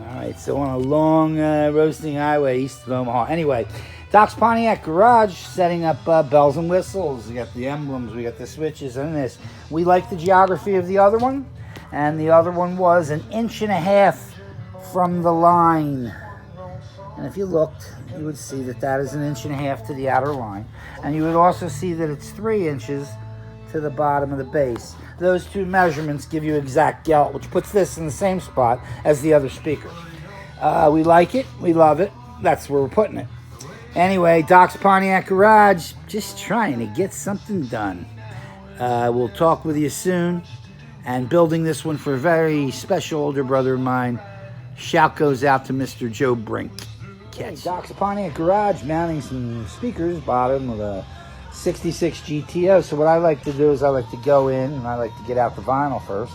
All right, so on a long roasting highway east of Omaha. Anyway, Doc's Pontiac Garage setting up bells and whistles. We got the emblems, we got the switches, and this. We like the geography of the other one, and the other one was 1.5 inches from the line. And if you looked, you would see that that is 1.5 inches to the outer line, and you would also see that it's 3 inches to the bottom of the base. Those two measurements give you exact gelt, which puts this in the same spot as the other speaker. We like it. We love it. That's where we're putting it. Anyway, Doc's Pontiac Garage, just trying to get something done. We'll talk with you soon. And building this one for a very special older brother of mine. Shout goes out to Mr. Joe Brink. Catch. Doc's Pontiac Garage mounting some speakers, bottom of a 66 GTO. So what I like to do is I like to go in and I like to get out the vinyl first.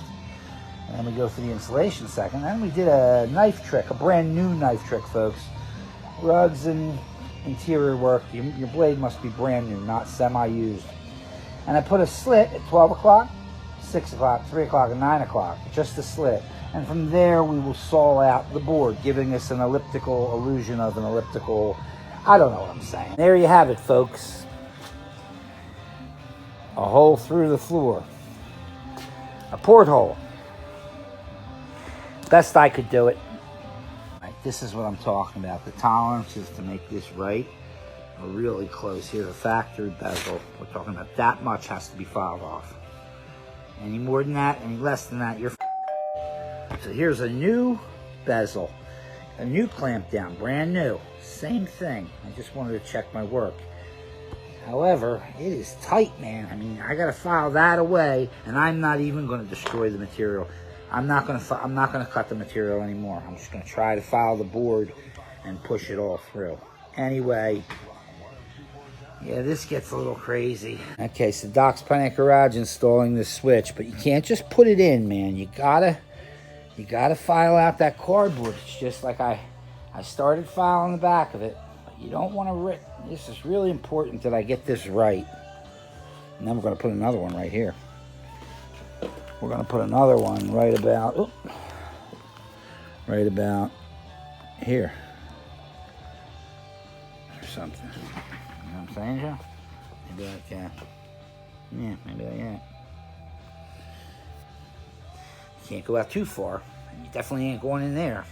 And then we go for the insulation second. Then we did a knife trick, a brand new knife trick, folks. Rugs and interior work. Your blade must be brand new, not semi-used. And I put a slit at 12 o'clock, 6 o'clock, 3 o'clock, and 9 o'clock. Just a slit. And from there we will saw out the board, giving us an elliptical illusion of an elliptical. I don't know what I'm saying. There you have it, folks. A hole through the floor. A porthole. Best I could do it. Right, this is what I'm talking about. The tolerances to make this right are really close. Here's a factory bezel. We're talking about that much has to be filed off. Any more than that, any less than that, you're So here's a new bezel. A new clamp down, brand new. Same thing. I just wanted to check my work. However, it is tight, man. I mean, I gotta file that away, and I'm not even gonna destroy the material. I'm not gonna cut the material anymore. I'm just gonna try to file the board and push it all through. Anyway, yeah, this gets a little crazy. Okay, so Doc's Pontiac Garage installing this switch, but you can't just put it in, man. You gotta file out that cardboard. It's just like I started filing the back of it. You don't want to rip. This is really important that I get this right. And then we're going to put another one right here. We're going to put another one right about here. Or something. You know what I'm saying, Joe? Maybe like that. Yeah, maybe like that. You can't go out too far. You definitely ain't going in there.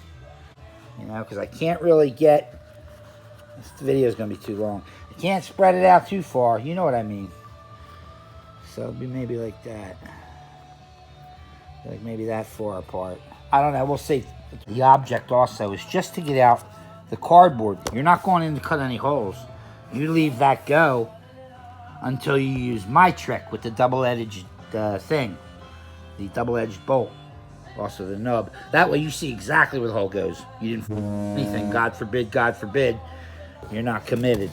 You know, because I can't really get... This video is going to be too long. I can't spread it out too far. You know what I mean. So it'll be maybe like that. Like maybe that far apart. I don't know. We'll see. The object also is just to get out the cardboard. You're not going in to cut any holes. You leave that go until you use my trick with the double-edged thing. The double-edged bolt. Also the nub. That way you see exactly where the hole goes. You didn't anything. God forbid. You're not committed.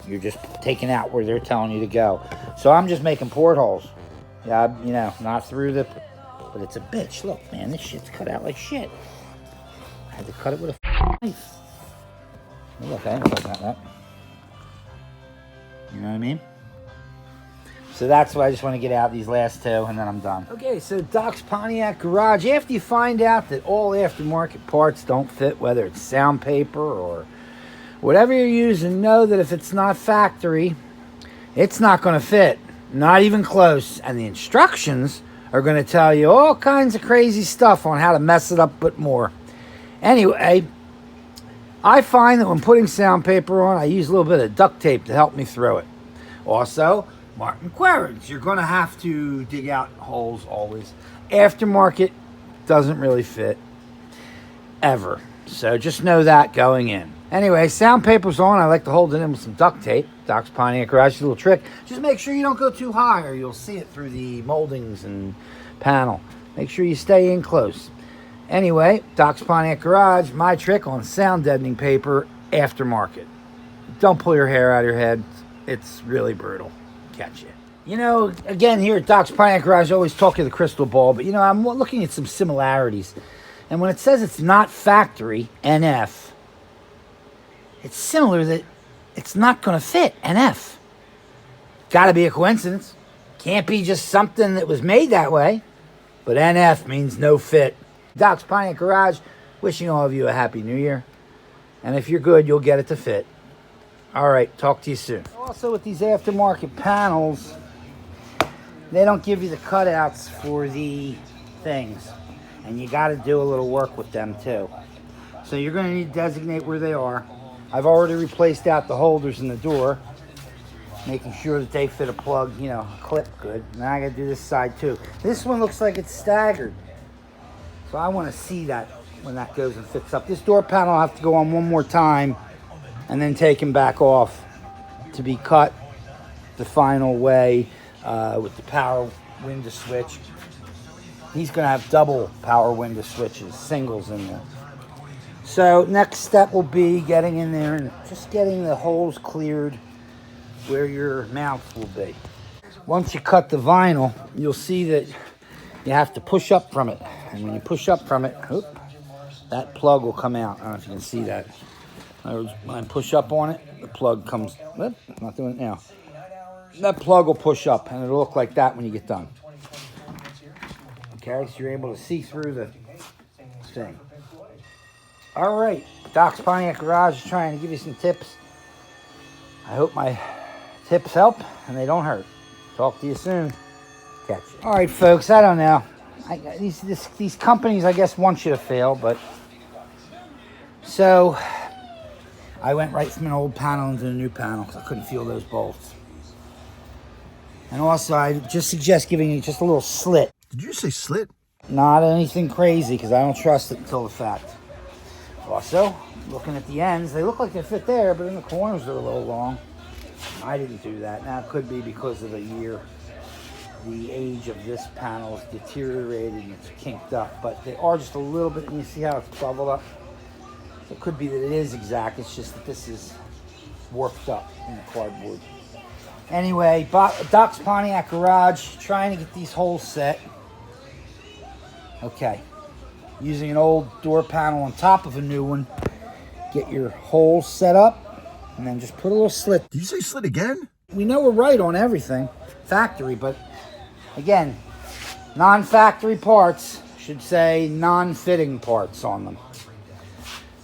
You're just taking out where they're telling you to go. So I'm just making portholes. Yeah, you know, not through the... But it's a bitch. Look, man, this shit's cut out like shit. I had to cut it with a knife. Look, I ain't looking at that. You know what I mean? So that's what I just want to get out, these last two, and then I'm done. Okay, so Doc's Pontiac Garage. After you find out that all aftermarket parts don't fit, whether it's sandpaper or whatever you're using, know that if it's not factory, it's not going to fit. Not even close. And the instructions are going to tell you all kinds of crazy stuff on how to mess it up, but more. Anyway, I find that when putting sandpaper on, I use a little bit of duct tape to help me through it. Also, Martin Quarrons, you're going to have to dig out holes always. Aftermarket doesn't really fit ever. So just know that going in. Anyway, sandpaper's on. I like to hold it in with some duct tape. Doc's Pontiac Garage, a little trick. Just make sure you don't go too high or you'll see it through the moldings and panel. Make sure you stay in close. Anyway, Doc's Pontiac Garage, my trick on sound deadening paper, aftermarket. Don't pull your hair out of your head. It's really brutal. Catch it. You know, again, here at Doc's Pontiac Garage, I always talk to the crystal ball, but, you know, I'm looking at some similarities. And when it says it's not factory, NF, it's similar that it's not going to fit, NF. Got to be a coincidence. Can't be just something that was made that way. But NF means no fit. Doc's Pontiac Garage, Wishing all of you a happy new year. And if you're good, you'll get it to fit. All right, talk to you soon. Also with these aftermarket panels, they don't give you the cutouts for the things. And you got to do a little work with them too. So you're going to need to designate where they are. I've already replaced out the holders in the door, making sure that they fit a plug, you know, a clip good. Now I got to do this side too. This one looks like it's staggered. So I want to see that when that goes and fits up. This door panel will have to go on one more time and then taken back off to be cut the final way with the power window switch. He's going to have double power window switches, singles in there. So next step will be getting in there and just getting the holes cleared where your mounts will be. Once you cut the vinyl, you'll see that you have to push up from it. And when you push up from it, that plug will come out. I don't know if you can see that. When I push up on it, the plug comes, I'm not doing it now. That plug will push up and it'll look like that when you get done. Okay, so you're able to see through the thing. All right, Doc's Pontiac Garage is trying to give you some tips. I hope my tips help and they don't hurt. Talk to you soon. Catch you. All right, folks, I don't know. These companies, I guess, want you to fail, but so I went right from an old panel into a new panel because I couldn't feel those bolts. And also, I just suggest giving it just a little slit. Did you say slit? Not anything crazy because I don't trust it until the fact. Also, looking at the ends, they look like they fit there, but in the corners they're a little long. I didn't do that. Now, it could be because of the year. The age of this panel is deteriorated and it's kinked up, but they are just a little bit, and you see how it's bubbled up? It could be that it is exact, it's just that this is warped up in the cardboard. Anyway, Doc's Pontiac Garage, trying to get these holes set. Okay, using an old door panel on top of a new one, get your holes set up, and then just put a little slit. Did you say slit again? We know we're right on everything, factory, but again, non-factory parts should say non-fitting parts on them.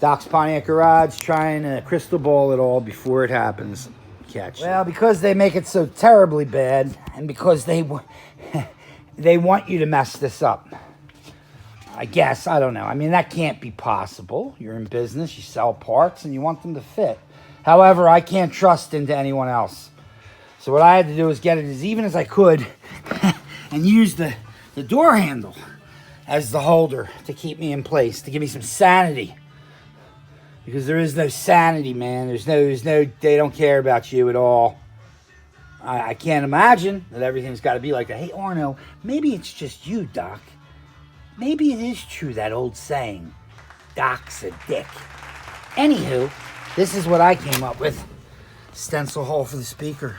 Doc's Pontiac Garage trying to crystal ball it all before it happens. Catch. Well, because they make it so terribly bad, and because they want you to mess this up. I guess, I don't know. I mean, that can't be possible. You're in business, you sell parts, and you want them to fit. However, I can't trust into anyone else. So what I had to do was get it as even as I could and use the door handle as the holder to keep me in place, to give me some sanity. Because there is no sanity, man. There's no, they don't care about you at all. I can't imagine that everything's got to be like that. Hey, Arno, maybe it's just you, Doc. Maybe it is true, that old saying, Doc's a dick. Anywho, this is what I came up with. Stencil hole for the speaker.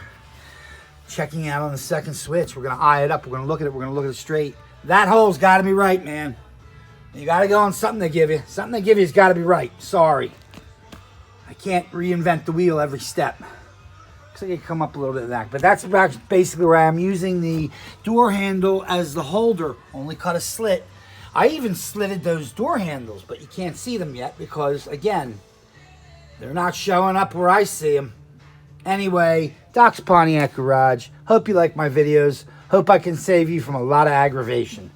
Checking out on the second switch. We're going to eye it up. We're going to look at it. We're going to look at it straight. That hole's got to be right, man. You got to go on something they give you. Something they give you has got to be right. Sorry. I can't reinvent the wheel every step. Looks like it come up a little bit of that. But that's basically where I'm using the door handle as the holder. Only cut a slit. I even slitted those door handles, but you can't see them yet because, again, they're not showing up where I see them. Anyway, Doc's Pontiac Garage. Hope you like my videos. Hope I can save you from a lot of aggravation.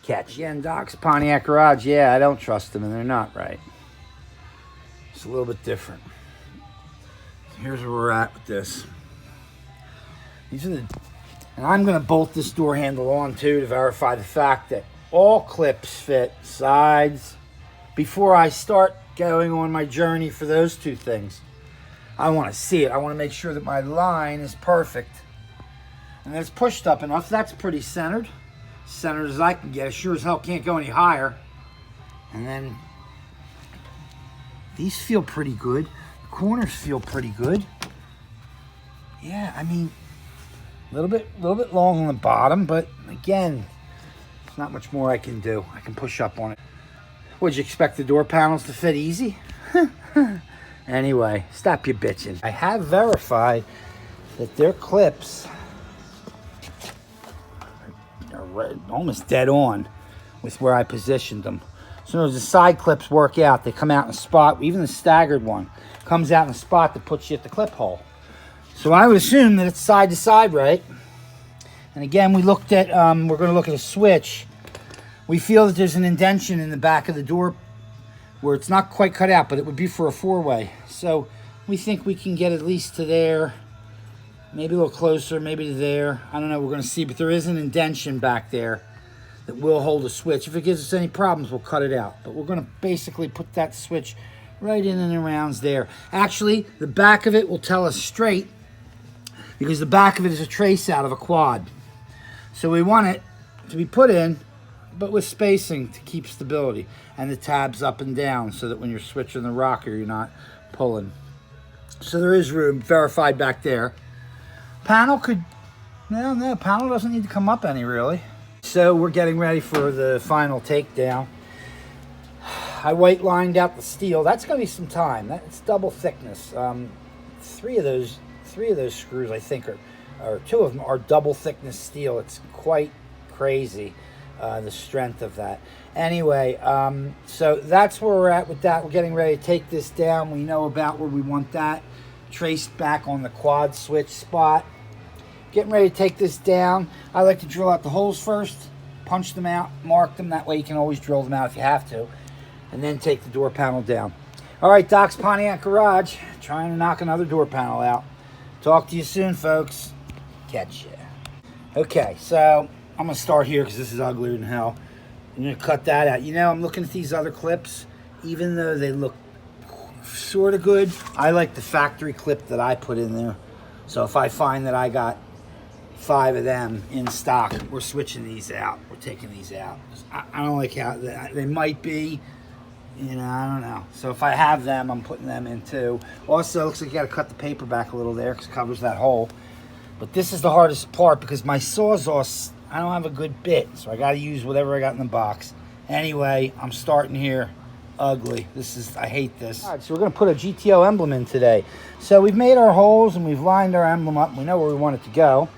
Catch. Again, Doc's Pontiac Garage. Yeah, I don't trust them, and they're not right. It's a little bit different. Here's where we're at with this. These are and I'm going to bolt this door handle on too to verify the fact that all clips fit, sides, before I start going on my journey for those two things. I want to see it. I want to make sure that my line is perfect. And it's pushed up enough. That's pretty centered. Centered as I can get. It sure as hell can't go any higher. And then these feel pretty good. The corners feel pretty good. Yeah, I mean, a little bit long on the bottom, but again, there's not much more I can do. I can push up on it. Would you expect the door panels to fit easy? Anyway, stop your bitching. I have verified that their clips are almost dead on with where I positioned them. So the side clips work out. They come out in a spot. Even the staggered one comes out in a spot that puts you at the clip hole. So I would assume that it's side to side, right? And again, we looked at, we're going to look at a switch. We feel that there's an indentation in the back of the door where it's not quite cut out, but it would be for a four-way. So we think we can get at least to there, maybe a little closer, maybe to there. I don't know, we're going to see, but there is an indentation back there that will hold a switch. If it gives us any problems, we'll cut it out. But we're going to basically put that switch right in and around there. Actually, the back of it will tell us straight because the back of it is a trace out of a quad. So we want it to be put in, but with spacing to keep stability. And the tabs up and down so that when you're switching the rocker, you're not pulling. So there is room, verified back there. Panel could, no, panel doesn't need to come up any really. So we're getting ready for the final takedown. I white lined out the steel. That's going to be some time. That's double thickness. Three of those screws, I think, or two of them are double thickness steel. It's quite crazy, the strength of that. Anyway, so that's where we're at with that. We're getting ready to take this down. We know about where we want that traced back on the quad switch spot. Getting ready to take this down. I like to drill out the holes first, punch them out, mark them. That way you can always drill them out if you have to. And then take the door panel down. All right, Doc's Pontiac Garage, trying to knock another door panel out. Talk to you soon, folks. Catch ya. Okay, so I'm going to start here because this is uglier than hell. I'm going to cut that out. You know, I'm looking at these other clips. Even though they look sort of good, I like the factory clip that I put in there. So if I find that I got 5 of them in stock, we're switching these out. We're taking these out. I don't like how they might be, you know, I don't know. So if I have them, I'm putting them in too. Also, it looks like you got to cut the paper back a little there because it covers that hole. But this is the hardest part because my Sawzall, I don't have a good bit, so I got to use whatever I got in the box. Anyway, I'm starting here. Ugly. I hate this. All right, so we're going to put a GTO emblem in today. So we've made our holes and we've lined our emblem up. We know where we want it to go.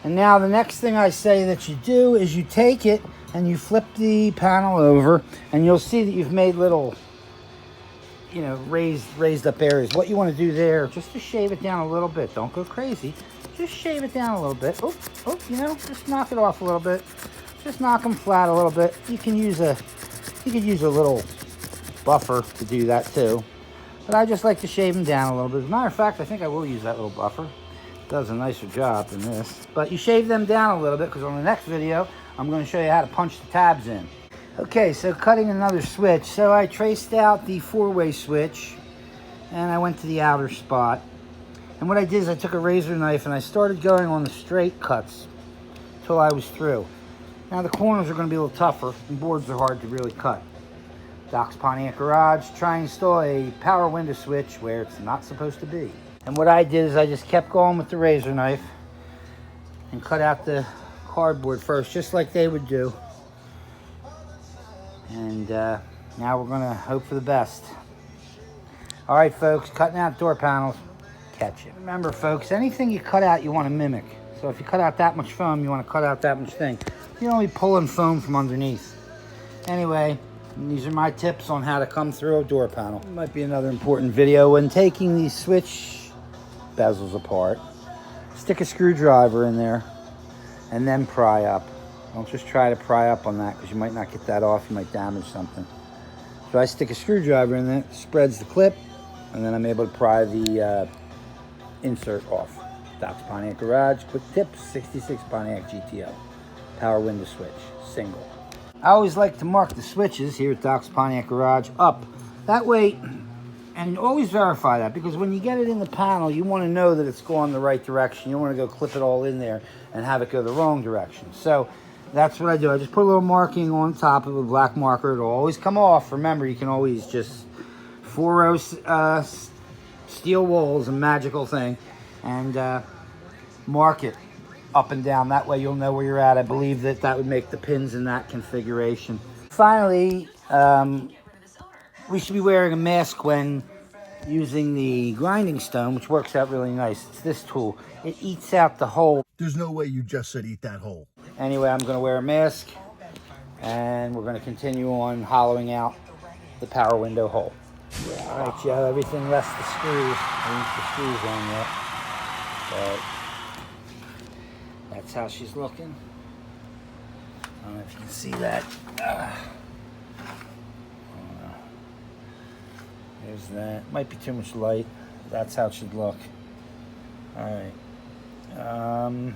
And now the next thing I say that you do is you take it and you flip the panel over and you'll see that you've made little, you know, raised up areas. What you want to do there, just to shave it down a little bit. Don't go crazy. Just shave it down a little bit. Oh, you know, just knock it off a little bit. Just knock them flat a little bit. You could use a little buffer to do that too. But I just like to shave them down a little bit. As a matter of fact, I think I will use that little buffer. It does a nicer job than this. But you shave them down a little bit because on the next video, I'm going to show you how to punch the tabs in. Okay, so cutting another switch. So I traced out the 4-way switch and I went to the outer spot. And what I did is I took a razor knife and I started going on the straight cuts until I was through. Now the corners are going to be a little tougher and boards are hard to really cut. Doc's Pontiac Garage, trying to install a power window switch where it's not supposed to be. And what I did is I just kept going with the razor knife and cut out the cardboard first, just like they would do. And now we're gonna hope for the best. All right, folks, cutting out door panels. Catch it. Remember, folks, anything you cut out, you want to mimic. So if you cut out that much foam, you want to cut out that much thing. You're only pulling foam from underneath. Anyway, these are my tips on how to come through a door panel. It might be another important video. When taking these switch bezels apart, stick a screwdriver in there and then pry up. Don't just try to pry up on that because you might not get that off. You might damage something. So I stick a screwdriver in there, it spreads the clip, and then I'm able to pry the insert off. Doc's Pontiac Garage, quick tips, 66 Pontiac GTO. Power window switch, single. I always like to mark the switches here at Doc's Pontiac Garage up. That way, and always verify that, because when you get it in the panel, you want to know that it's going the right direction. You don't want to go clip it all in there and have it go the wrong direction. So that's what I do. I just put a little marking on top of a black marker. It'll always come off. Remember, you can always just 4-row steel wool is a magical thing. And mark it up and down. That way you'll know where you're at. I believe that would make the pins in that configuration. Finally, we should be wearing a mask when using the grinding stone, which works out really nice. It's this tool. It eats out the hole. There's no way you just said eat that hole. Anyway, I'm going to wear a mask And we're going to continue on hollowing out the power window hole. All right, Joe, everything less the screws. I ain't the screws on yet. But that's how she's looking. I don't know if you can see that. There's that. Might be too much light. That's how it should look. All right.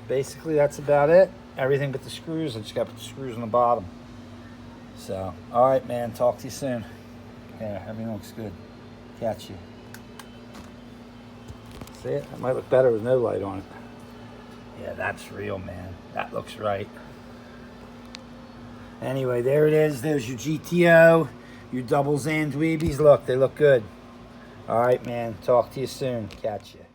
Basically, that's about it. Everything but the screws. I just got to put the screws on the bottom. So, all right, man. Talk to you soon. Yeah, everything looks good. Catch you. See it? That might look better with no light on it. Yeah, that's real, man. That looks right. Anyway, there it is. There's your GTO, your doubles and dweebies. Look, they look good. All right, man. Talk to you soon. Catch you.